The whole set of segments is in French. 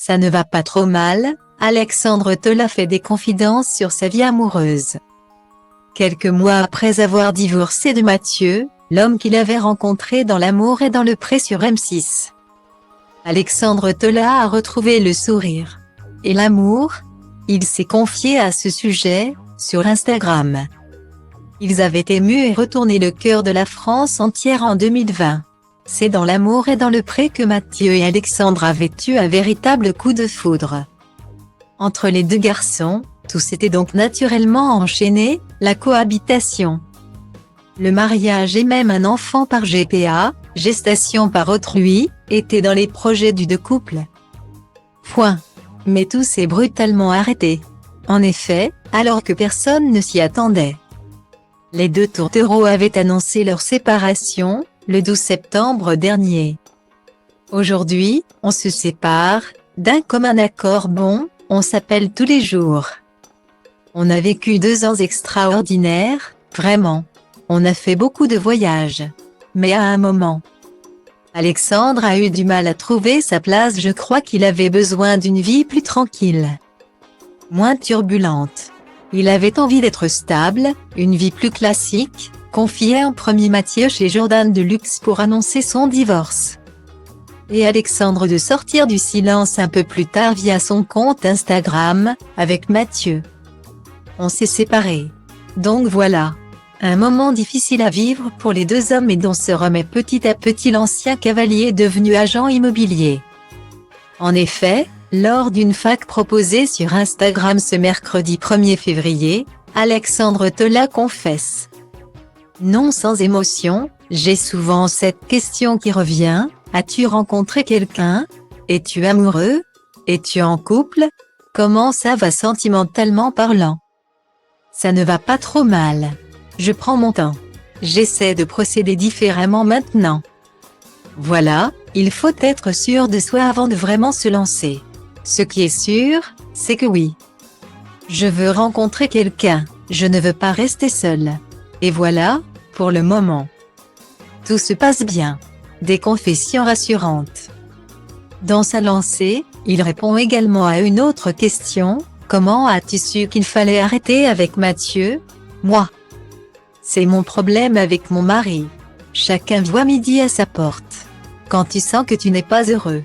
Ça ne va pas trop mal, Alexandre Tola fait des confidences sur sa vie amoureuse. Quelques mois après avoir divorcé de Mathieu, l'homme qu'il avait rencontré dans L'amour et dans le pré sur M6. Alexandre Tola a retrouvé le sourire. Et l'amour? Il s'est confié à ce sujet, sur Instagram. Ils avaient ému et retourné le cœur de la France entière en 2020. C'est dans L'amour et dans le pré que Mathieu et Alexandre avaient eu un véritable coup de foudre. Entre les deux garçons, tout s'était donc naturellement enchaîné, la cohabitation, le mariage et même un enfant par GPA, gestation par autrui, étaient dans les projets du deux couples. Point. Mais tout s'est brutalement arrêté. En effet, alors que personne ne s'y attendait. Les deux tourtereaux avaient annoncé leur séparation, le 12 septembre dernier. Aujourd'hui, on se sépare, d'un commun accord bon, on s'appelle tous les jours. On a vécu 2 ans extraordinaires, vraiment. On a fait beaucoup de voyages. Mais à un moment, Alexandre a eu du mal à trouver sa place. Je crois qu'il avait besoin d'une vie plus tranquille, moins turbulente. Il avait envie d'être stable, une vie plus classique, confiait en premier Mathieu chez Jordan de Luxe pour annoncer son divorce. Et Alexandre de sortir du silence un peu plus tard via son compte Instagram, avec Mathieu. On s'est séparés. Donc voilà. Un moment difficile à vivre pour les deux hommes et dont se remet petit à petit l'ancien cavalier devenu agent immobilier. En effet, lors d'une FAQ proposée sur Instagram ce mercredi 1er février, Alexandre Tola confesse. Non sans émotion, j'ai souvent cette question qui revient, as-tu rencontré quelqu'un? Es-tu amoureux? Es-tu en couple? Comment ça va sentimentalement parlant? Ça ne va pas trop mal. Je prends mon temps. J'essaie de procéder différemment maintenant. Voilà, il faut être sûr de soi avant de vraiment se lancer. Ce qui est sûr, c'est que oui. Je veux rencontrer quelqu'un, je ne veux pas rester seule. Et voilà, pour le moment. Tout se passe bien. Des confessions rassurantes. Dans sa lancée, il répond également à une autre question, comment as-tu su qu'il fallait arrêter avec Mathieu? Moi. C'est mon problème avec mon mari. Chacun voit midi à sa porte. Quand tu sens que tu n'es pas heureux.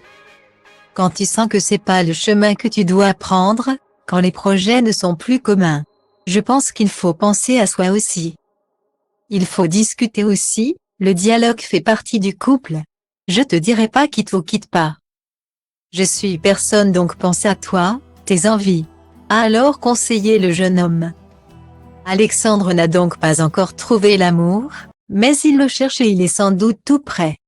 Quand tu sens que c'est pas le chemin que tu dois prendre, quand les projets ne sont plus communs. Je pense qu'il faut penser à soi aussi. Il faut discuter aussi, le dialogue fait partie du couple. Je te dirai pas quitte ou quitte pas. Je suis personne donc pense à toi, tes envies. A alors conseillé le jeune homme. Alexandre n'a donc pas encore trouvé l'amour, mais il le cherche et il est sans doute tout prêt.